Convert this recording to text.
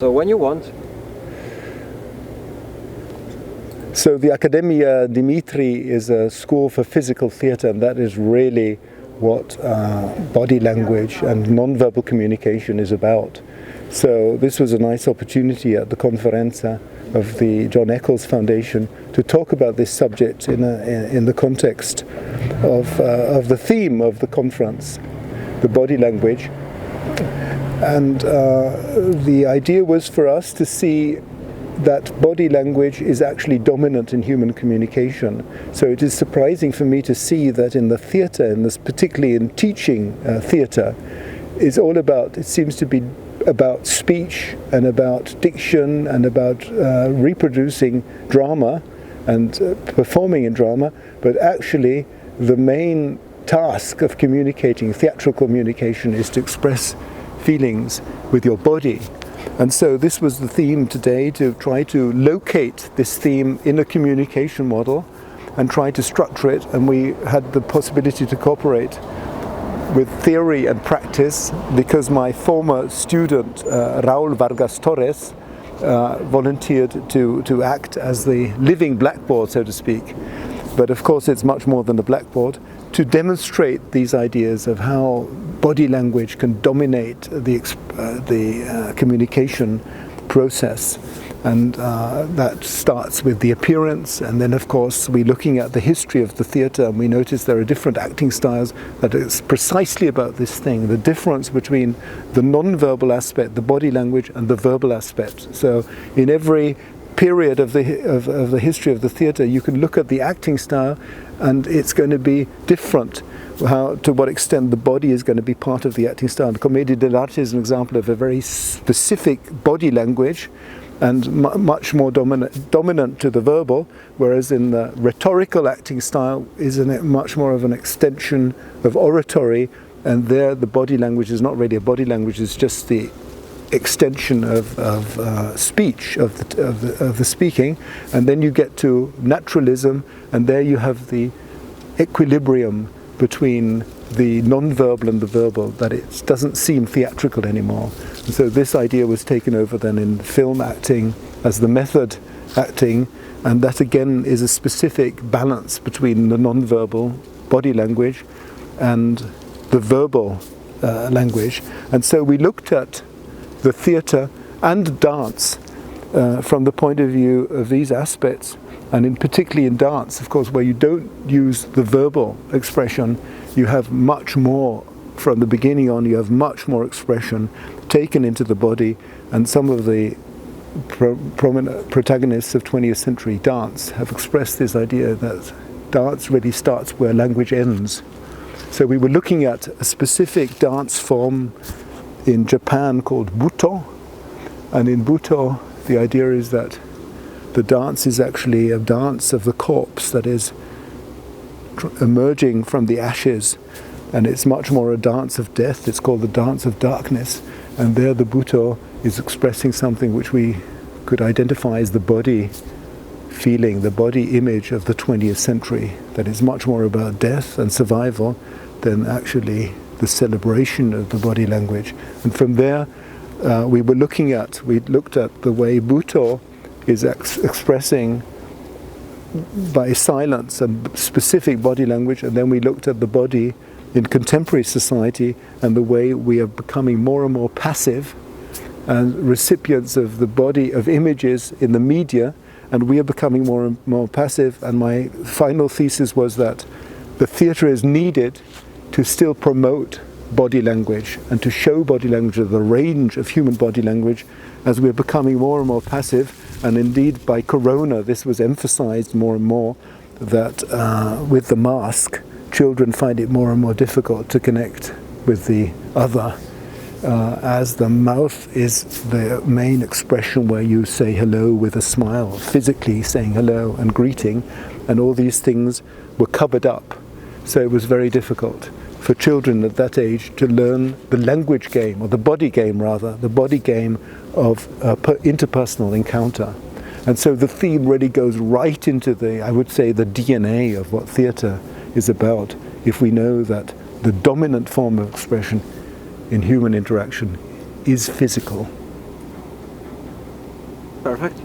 So when you want. So the Academia Dimitri is a school for physical theatre, and that is really what body language and non-verbal communication is about. So this was a nice opportunity at the Conferenza of the John Eccles Foundation to talk about this subject in the context of the theme of the conference, the body language. And the idea was for us to see that body language is actually dominant in human communication. So it is surprising for me to see that in the theatre, and this particularly in teaching theatre, is all about, it seems to be about speech and about diction and about reproducing drama and performing in drama, but actually the main task of communicating, theatrical communication, is to express feelings with your body. And so this was the theme today, to try to locate this theme in a communication model and try to structure it. And we had the possibility to cooperate with theory and practice because my former student, Raul Vargas Torres, volunteered to act as the living blackboard, so to speak. But of course it's much more than a blackboard, to demonstrate these ideas of how body language can dominate the communication process. And that starts with the appearance, and then of course we're looking at the history of the theatre, and we notice there are different acting styles that is precisely about this thing, the difference between the non-verbal aspect, the body language, and the verbal aspect. So in every period of the history of the theatre, you can look at the acting style and it's going to be different. To what extent the body is going to be part of the acting style. The Commedia dell'arte is an example of a very specific body language and much more dominant to the verbal, whereas in the rhetorical acting style is much more of an extension of oratory, and there the body language is not really a body language, it's just the extension of speech, of the speaking. And then you get to naturalism, and there you have the equilibrium between the non-verbal and the verbal, that it doesn't seem theatrical anymore. And so this idea was taken over then in film acting as the method acting, and that again is a specific balance between the non-verbal body language and the verbal language. And so we looked at the theatre and dance from the point of view of these aspects, and particularly in dance, of course, where you don't use the verbal expression, you have much more from the beginning on, you have much more expression taken into the body. And some of the prominent protagonists of 20th century dance have expressed this idea that dance really starts where language ends. So we were looking at a specific dance form in Japan called Buto, and in Buto the idea is that the dance is actually a dance of the corpse that is emerging from the ashes, and it's much more a dance of death. It's called the dance of darkness, and there the Buto is expressing something which we could identify as the body feeling, the body image of the 20th century, that is much more about death and survival than actually the celebration of the body language. And from there we looked at the way Buto is expressing by silence and specific body language, and then we looked at the body in contemporary society and the way we are becoming more and more passive and recipients of the body of images in the media, and we are becoming more and more passive. And my final thesis was that the theatre is needed to still promote body language and to show body language, the range of human body language, as we're becoming more and more passive. And indeed by Corona this was emphasized more and more, that with the mask children find it more and more difficult to connect with the other, as the mouth is the main expression where you say hello with a smile, physically saying hello and greeting, and all these things were covered up. So it was very difficult for children at that age to learn the language game, or the body game rather, the body game of interpersonal encounter. And so the theme really goes right into I would say, the DNA of what theatre is about, if we know that the dominant form of expression in human interaction is physical. Perfect.